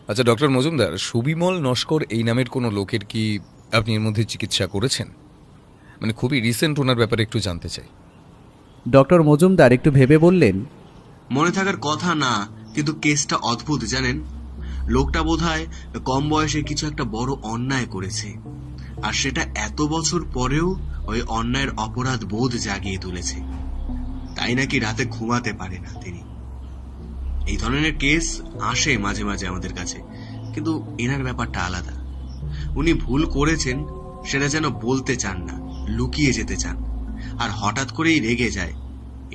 আচ্ছা ডক্টর মজুমদার, সুবিমল নস্কর এই নামের কোনো লোকের কি আপনি এর মধ্যে চিকিৎসা করেছেন? মানে খুবই রিসেন্ট, ওনার ব্যাপারে একটু জানতে চাই। ডক্টর মজুমদার একটু ভেবে বললেন, মনে থাকার কথা না, কিন্তু কেসটা অদ্ভুত জানেন। লোকটা বোধহয় কম বয়সে কিছু একটা বড় অন্যায় করেছে, আর সেটা এত বছর পরেও ওই অন্যায়ের অপরাধ বোধ জাগিয়ে তুলেছে। তাই নাকি রাতে ঘুমাতে পারে না তিনি। এই ধরনের কেস আসে মাঝে মাঝে আমাদের কাছে, কিন্তু এনার ব্যাপারটা আলাদা। উনি ভুল করেছেন সেটা যেন বলতে চান না, লুকিয়ে যেতে চান, আর হঠাৎ করেই রেগে যায়।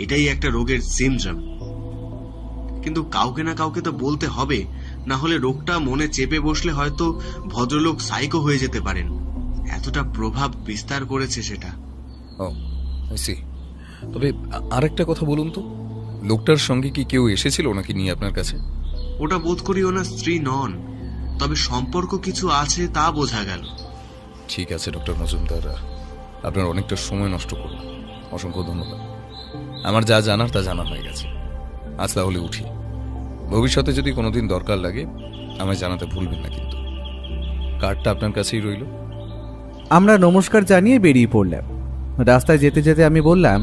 এটাই একটা রোগের সিমটম। কিন্তু কাউকে না কাউকে তো বলতে হবে, না হলে রোগটা মনে চেপে বসলে হয়তো ভদ্রলোক সাইকো হয়ে যেতে পারেন। এতটা প্রভাব বিস্তার করেছে সেটা। ও আই সি। তবে আরেকটা কথা বলুন তো, লোকটার সঙ্গে কি কেউ এসেছিল নাকি নিয়ে আপনার কাছে? ওটা বোধ করি ওনার স্ত্রী নন, তবে সম্পর্ক কিছু আছে তা বোঝা গেল। ঠিক আছে ডক্টর মজুমদার, আপনার অনেকটা সময় নষ্ট করলাম, অসংখ্য ধন্যবাদ। আমার যা জানার তা জানা হয়ে গেছে। আজ তাহলে উঠি। ভবিষ্যতে যদি কোনোদিন দরকার লাগে আমায় জানাতে ভুলবেন না কিন্তু। কার্ডটা আপনার কাছেই রইল। আমরা নমস্কার জানিয়ে বেরিয়ে পড়লাম। রাস্তায় যেতে যেতে আমি বললাম,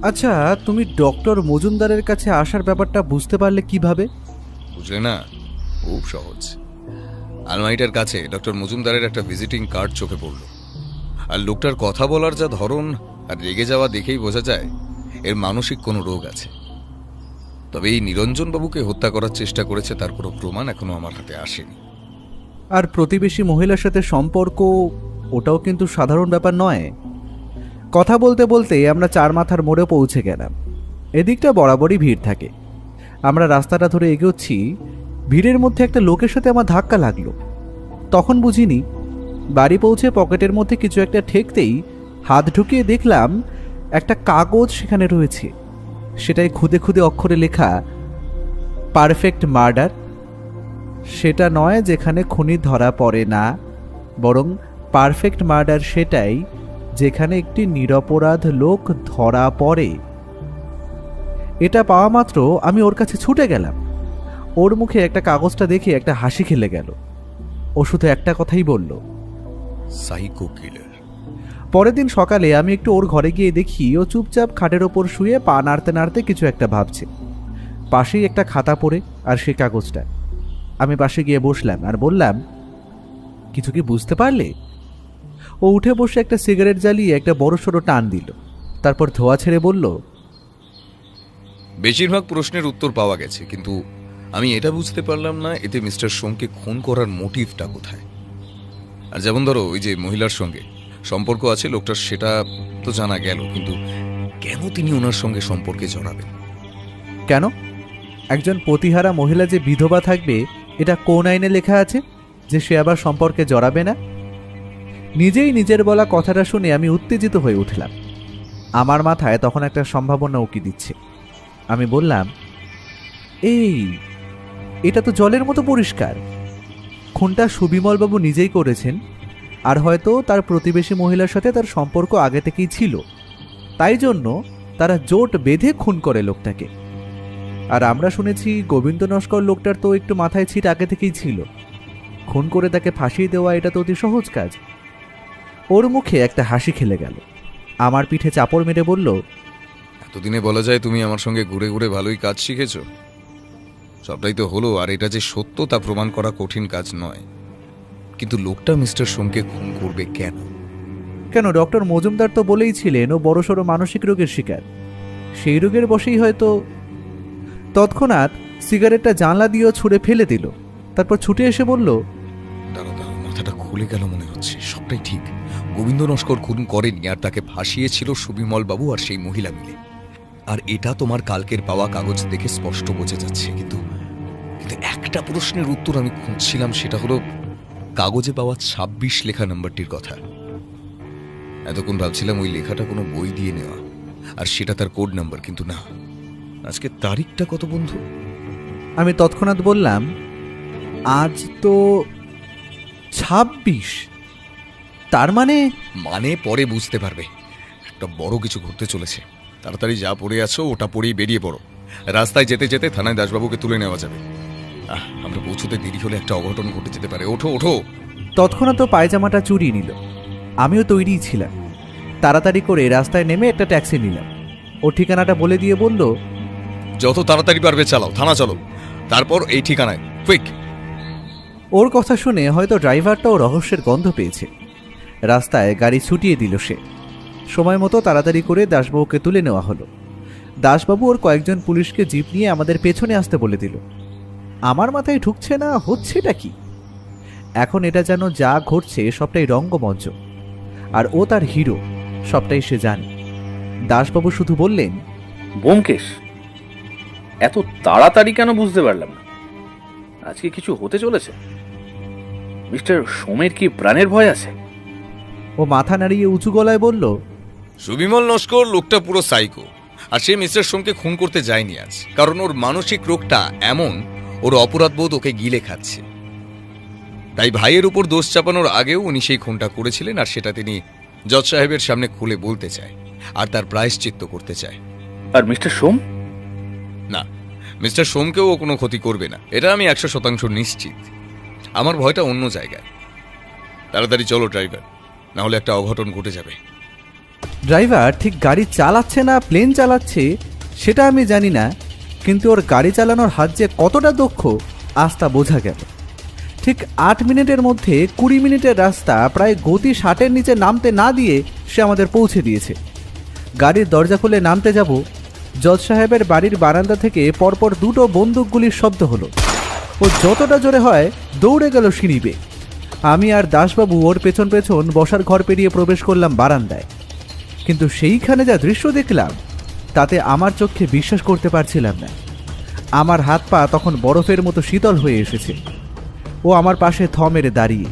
আচ্ছা তুমি ডক্টর মজুমদারের কাছে আসার ব্যাপারটা বুঝতে পারলে কিভাবে? বুঝলে না, খুব সহজ। আলমারিটার কাছে ডক্টর মজুমদারের একটা ভিজিটিং কার্ড চোখে পড়ল, আর লোকটার কথা বলার যা ধরন আর রেগে যাওয়া দেখেই বোঝা যায় এর মানসিক কোনো রোগ আছে। তবে এই নিরঞ্জন বাবুকে হত্যা করার চেষ্টা করেছে তার কোনো প্রমাণ এখনো আমার হাতে আসেনি। আর প্রতিবেশী মহিলার সাথে সম্পর্ক, ওটাও কিন্তু সাধারণ ব্যাপার নয়। কথা বলতে বলতে আমরা 4 মাথার মোড়ে পৌঁছে গেলাম। এদিকটা বরাবরই ভিড় থাকে। আমরা রাস্তাটা ধরে এগোচ্ছি, ভিড়ের মধ্যে একটা লোকের সাথে আমার ধাক্কা লাগলো। তখন বুঝিনি, বাড়ি পৌঁছে পকেটের মধ্যে কিছু একটা ঠেকতেই হাত ঢুকিয়ে দেখলাম একটা কাগজ সেখানে রয়েছে। সেটাই খুদে খুদে অক্ষরে লেখা, পারফেক্ট মার্ডার, সেটা নয় যেখানে খুনি ধরা পড়ে না, বরং পারফেক্ট মার্ডার সেটাই যেখানে একটি নিরপরাধ লোক ধরা পড়ে। এটা পাওয়া মাত্র আমি ওর কাছে ছুটে গেলাম। ওর মুখে একটা কাগজটা দেখে একটা হাসি খেলে গেল। ও শুধু একটা কথাই বলল, সাইকো কিলার। পরের দিন সকালে আমি একটু ওর ঘরে গিয়ে দেখি ও চুপচাপ খাটের ওপর শুয়ে পা নাড়তে নাড়তে কিছু একটা ভাবছে। পাশেই একটা খাতা পড়ে আর সেই কাগজটা। আমি পাশে গিয়ে বসলাম আর বললাম, কিছু কি বুঝতে পারলে? ও উঠে বসে একটা সিগারেট জ্বালিয়ে একটা বড়সড় টান দিল, তারপর ধোয়া ছেড়ে বলল, বেশিরভাগ প্রশ্নের উত্তর পাওয়া গেছে, কিন্তু আমি এটা বুঝতে পারলাম না এতে মিস্টার সোমকে খুন করার মোটিভটা কোথায়। আর যেমন ধরো ওই যে মহিলার সঙ্গে সম্পর্ক আছে লোকটার, সেটা তো জানা গেল, কিন্তু কেন তিনি ওনার সঙ্গে সম্পর্কে জড়াবেন? কেন? একজন পতিহারা মহিলা যে বিধবা থাকবে এটা কোন আইনে লেখা আছে যে সে আবার সম্পর্কে জড়াবে না? নিজেই নিজের বলা কথাটা শুনে আমি উত্তেজিত হয়ে উঠলাম। আমার মাথায় তখন একটা সম্ভাবনা উকি দিচ্ছে। আমি বললাম, এটা তো জলের মতো পরিষ্কার। খুনটা সুবিমলবাবু নিজেই করেছেন, আর হয়তো তার প্রতিবেশী মহিলার সাথে তার সম্পর্ক আগে থেকেই ছিল, তাই জন্য তারা জোট বেঁধে খুন করে লোকটাকে। আর আমরা শুনেছি গোবিন্দ নস্কর লোকটার তো একটু মাথায় ছিট আগে থেকেই ছিল। খুন করে তাকে ফাঁসিয়ে দেওয়া এটা তো অতি সহজ কাজ। ওর মুখে একটা হাসি খেলে গেল, আমার পিঠে চাপড় মেরে বলল, এতদিনে বলা যায় তুমি আমার সঙ্গে ঘুরে ঘুরে ভালোই কাজ শিখেছো। সবটাই তো হলো, আর এটা যে সত্য তা প্রমাণ করা কঠিন কাজ নয়। কিন্তু লোকটা মিস্টার সোমকে খুন করবে কেন? কেন, ডক্টর মজুমদার তো বলেই ছিলেন ও বড়সড় মানসিক রোগের শিকার। সেই রোগের বশেই হয়তো। তৎক্ষণাৎ সিগারেটটা জানলা দিয়েও ছুঁড়ে ফেলে দিল, তারপর ছুটে এসে বলল, দাঁড়া দাঁড়া, মাথাটা খুলে গেল মনে হচ্ছে। সবটাই ঠিক, গোবিন্দ নস্কর খুন করেনি, আর তাকে ফাঁসিয়েছিল সুবিমল বাবু আর সেই মহিলা মিলে। আর এটা তোমার কালকের পাওয়া কাগজ দেখে স্পষ্ট বোঝা যাচ্ছে। কিন্তু একটা প্রশ্নের উত্তর আমি খুঁজছিলাম, সেটা হলো কাগজে পাওয়া 26 লেখা নাম্বারটির কথা। এতক্ষণ ভাবছিলাম ওই লেখাটা কোনো বই দিয়ে নেওয়া, আর সেটা তার কোড নাম্বার, কিন্তু না। আজকে তারিখটা কত বন্ধু? আমি তৎক্ষণাৎ বললাম, আজ তো 26। তার মানে পরে বুঝতে পারবে। একটা বড় কিছু ঘটতে চলেছে। তাড়াতাড়ি যা পড়ে আছো ওটা পড়েই বেরিয়ে পড়ো। রাস্তায় যেতে যেতে থানায় দাসবাবুকে তুলে নেওয়া যাবে। আমরা পৌঁছতে দেরি হলে একটা অঘটন ঘটে যেতে পারে। ওঠো ওঠো। তৎক্ষণাৎ পায়জামাটা চুরিয়ে নিল। আমিও তৈরিই ছিলাম। তাড়াতাড়ি করে রাস্তায় নেমে একটা ট্যাক্সি নিলাম। ও ঠিকানাটা বলে দিয়ে বলল, যত তাড়াতাড়ি পারবে চালাও, থানা চলো, তারপর এই ঠিকানায় কুইক। ওর কথা শুনে হয়তো ড্রাইভারটাও রহস্যের গন্ধ পেয়েছে। রাস্তায় গাড়ি ছুটিয়ে দিল সে। সময় মতো তাড়াতাড়ি করে দাসবাবুকে তুলে নেওয়া হলো। দাসবাবু ওর কয়েকজন পুলিশকে জিপ নিয়ে আমাদের পেছনে আসতে বলে দিল। আমার মাথায় ঢুকছে না হচ্ছেটা কি। এখন এটা যেন যা ঘটছে সবটাই রঙ্গমঞ্চ, আর ও তার হিরো, সবটাই সে জানে। দাসবাবু শুধু বললেন, ব্যোমকেশ, এত তাড়াতাড়ি কেন বুঝতে পারলাম না? আজকে কিছু হতে চলেছে। মিস্টার সোমের কি প্রাণের ভয় আছে? ও মাথা নাড়িয়ে উঁচু গলায় বলল, সুবিমল নস্কর লোকটা পুরো সাইকো, আর সে মিস্টার সোমকে খুন করতে যায়নি আজ, কারণ ওর মানসিক রোগটা এমন, ওর অপরাধবোধ ওকে গিলে খাচ্ছে। তাই ভাইয়ের উপর দোষ চাপানোর আগেও উনি সেই খুনটা করেছিলেন, আর সেটা তিনি জজ সাহেবের সামনে খুলে বলতে চায়, আর তার প্রায়শ্চিত্ত করতে চায়। আর মিস্টার সোম? না, মিস্টার সোমকেও ও কোনো ক্ষতি করবে না, এটা আমি 100% নিশ্চিত। আমার ভয়টা অন্য জায়গায়। তাড়াতাড়ি চলো ড্রাইভার, না হলে একটা অঘটন ঘটে যাবে। ড্রাইভার ঠিক গাড়ি চালাচ্ছে না প্লেন চালাচ্ছে সেটা আমি জানি না, কিন্তু ওর গাড়ি চালানোর হাত যে কতটা দক্ষ আজ তা বোঝা গেল। ঠিক 8 মিনিটের মধ্যে 20 মিনিটের রাস্তা প্রায় গতি 60-এর নিচে নামতে না দিয়ে সে আমাদের পৌঁছে দিয়েছে। গাড়ির দরজা খুলে নামতে যাব, জজ সাহেবের বাড়ির বারান্দা থেকে পরপর 2টো বন্দুকগুলির শব্দ হলো। ও যতটা জোরে হয় দৌড়ে গেল সিঁড়ি বেয়ে। আমি আর দাসবাবু ওর পেছন পেছন বসার ঘর পেরিয়ে প্রবেশ করলাম বারান্দায়। কিন্তু সেইখানে যা দৃশ্য দেখলাম তাতে আমার চোখে বিশ্বাস করতে পারছিলাম না। আমার হাত পা তখন বরফের মতো শীতল হয়ে এসেছে। ও আমার পাশে থ মেরে দাঁড়িয়ে।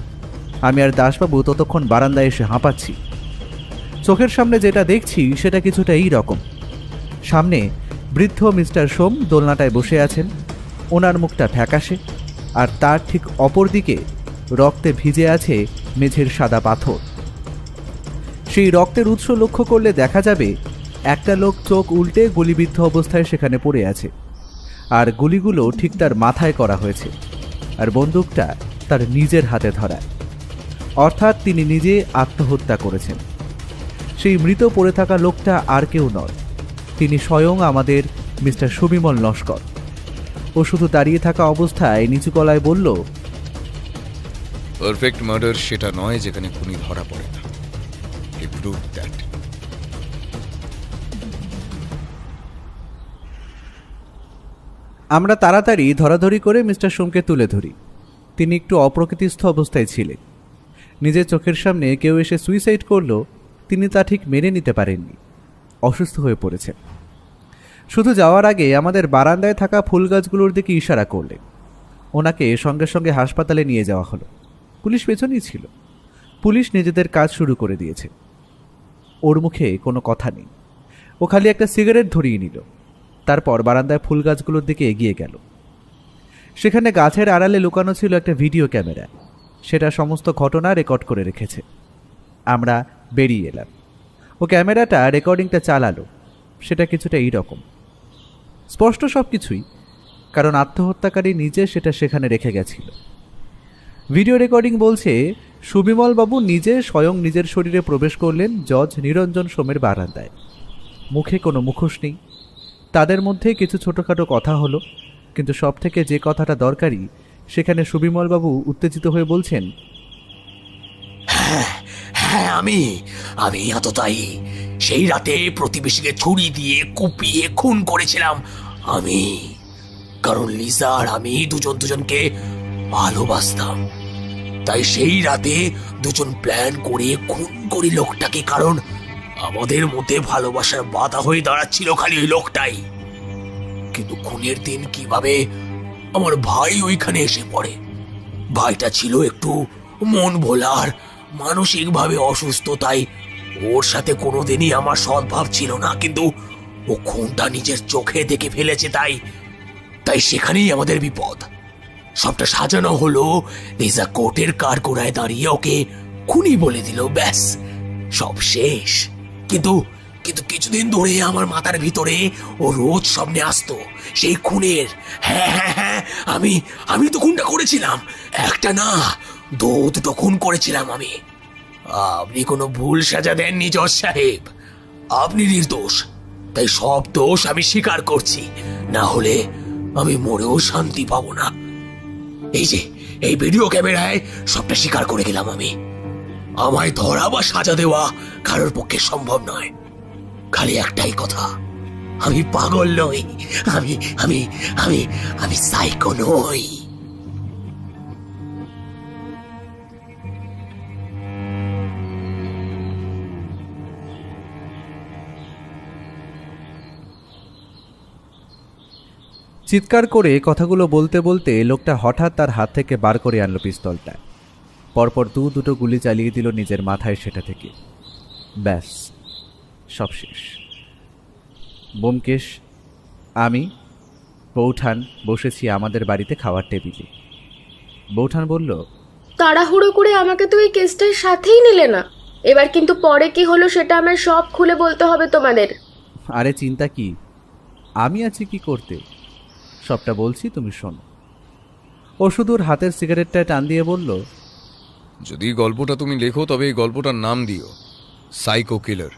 আমি আর দাসবাবু ততক্ষণ বারান্দায় এসে হাঁপাচ্ছি। চোখের সামনে যেটা দেখছি সেটা কিছুটা এই রকম। সামনে বৃদ্ধ মিস্টার সোম দোলনাটায় বসে আছেন, ওনার মুখটা ফ্যাকাশে, আর তার ঠিক অপর দিকে রক্তে ভিজে আছে মেঝের সাদা পাথর। সেই রক্তের উৎস লক্ষ্য করলে দেখা যাবে একটা লোক চোখ উল্টে গুলিবিদ্ধ অবস্থায় সেখানে পড়ে আছে, আর গুলিগুলো ঠিক তার মাথায় করা হয়েছে, আর বন্দুকটা তার নিজের হাতে ধরা, অর্থাৎ তিনি নিজে আত্মহত্যা করেছেন। সেই মৃত পড়ে থাকা লোকটা আর কেউ নয়, তিনি স্বয়ং আমাদের মিস্টার সুবিমল লস্কর। ও শুধু দাঁড়িয়ে থাকা অবস্থায় নিচু গলায় বলল, পারফেক্ট মার্ডার সেটা নয় যেখানে খুনি ধরা পড়ে না। He proved that. আমরা তাড়াতাড়ি ধরাধরি করে মিস্টার সোমকে তুলে ধরি। তিনি একটু অপ্রকৃতিস্থ অবস্থায় ছিলেন। নিজের চোখের সামনে কেউ এসে সুইসাইড করলো, তিনি তা ঠিক মেনে নিতে পারেননি, অসুস্থ হয়ে পড়েছেন। শুধু যাওয়ার আগে আমাদের বারান্দায় থাকা ফুল গাছগুলোর দিকে ইশারা করলেন। ওনাকে সঙ্গে সঙ্গে হাসপাতালে নিয়ে যাওয়া হলো। পুলিশ পেছনেই ছিল। পুলিশ নিজেদের কাজ শুরু করে দিয়েছে। ওর মুখে কোনো কথা নেই, ও খালি একটা সিগারেট ধরিয়ে নিল। তারপর বারান্দায় ফুল গাছগুলোর দিকে এগিয়ে গেল। সেখানে গাছের আড়ালে লুকানো ছিল একটা ভিডিও ক্যামেরা, সেটা সমস্ত ঘটনা রেকর্ড করে রেখেছে। আমরা বেরিয়ে এলাম। ও ক্যামেরাটা রেকর্ডিংটা চালালো। সেটা কিছুটা এইরকম, স্পষ্ট সব কিছুই, কারণ আত্মহত্যাকারী নিজে সেটা সেখানে রেখে গেছিল। ভিডিও রেকর্ডিং বলছে সুবিমল বাবু নিজে স্বয়ং নিজের শরীরে প্রবেশ করলেন জজ নিরঞ্জন সোমের বারান্দায়। মুখে কোনো মুখোশ নেই। তাদের মধ্যে কিছু ছোটোখাটো কথা হলো, কিন্তু সব থেকে যে কথাটা দরকারি, সেখানে সুবিমল বাবু উত্তেজিত হয়ে বলছেন, হ্যাঁ হ্যাঁ, আমি আততায়ী। সেই রাতে প্রতিবেশীকে ছুরি দিয়ে কুপিয়ে খুন করেছিলাম আমি, কারণ লিসা আর আমি দুজনকে ভালোবাসতাম। তাই সেই রাতে দুজন প্ল্যান করে খুন করি লোকটাকে, কারণ আমাদের মধ্যে ভালোবাসার বাধা হয়ে দাঁড়াচ্ছিল খালি ওই লোকটাই। কিন্তু খুনের দিন কিভাবে আমার ভাই ওইখানে এসে পড়ে। ভাইটা ছিল একটু মন ভোলার, মানসিকভাবে অসুস্থ, তাই ওর সাথে কোনোদিনই আমার সদ্ভাব ছিল না। কিন্তু ও খুনটা নিজের চোখে দেখে ফেলেছে, তাই সেখানেই আমাদের বিপদ। সবটা সাজানো হলো, লিজা কোর্টের কাঠগড়ায় দাঁড়িয়ে ওকে খুনি বলে দিল, ব্যাস সব শেষ। কিন্তু কিছুদিন ধরে আমার মাথার ভিতরে ও রোজ স্বপ্নে আসতো সেই খুনের। হ্যাঁ হ্যাঁ হ্যাঁ, আমি তো খুনটা করেছিলাম, একটা না দুটো খুন করেছিলাম আমি। আপনি কোনো ভুল সাজা দেননি জজ সাহেব, আপনি নির্দোষ। তাই সব দোষ আমি স্বীকার করছি, না হলে আমি মরেও শান্তি পাবো না। এই যে এই ভিডিও ক্যামেরায় সবটা স্বীকার করে গেলাম আমি। আমায় ধরা বা সাজা দেওয়া কারোর পক্ষে সম্ভব নয়। খালি একটাই কথা, আমি পাগল নই, আমি আমি আমি আমি সাইকো নই। চিৎকার করে কথাগুলো বলতে বলতে লোকটা হঠাৎ তার হাত থেকে বার করে আনলো পিস্তলটা। পরপর দুটো গুলি চালিয়ে দিল নিজের মাথায় সেটা থেকে। ব্যাস সব শেষ। ব্যোমকেশ, আমি, বৌঠান বসেছি আমাদের বাড়িতে খাওয়ার টেবিলে। বৌঠান বলল, তাড়াহুড়ো করে আমাকে তো এই কেসটার সাথেই নিলে না। এবার কিন্তু পরে কি হলো সেটা আমায় সব খুলে বলতে হবে তোমাদের। আরে চিন্তা কি, আমি আছি কি করতে, সবটা বলছি, তুমি শোনো। ও শুধু ওর হাতের সিগারেটটা টান দিয়ে বলল, যদি গল্পটা তুমি লেখো তবে এই গল্পটার নাম দিও সাইকো কিলার।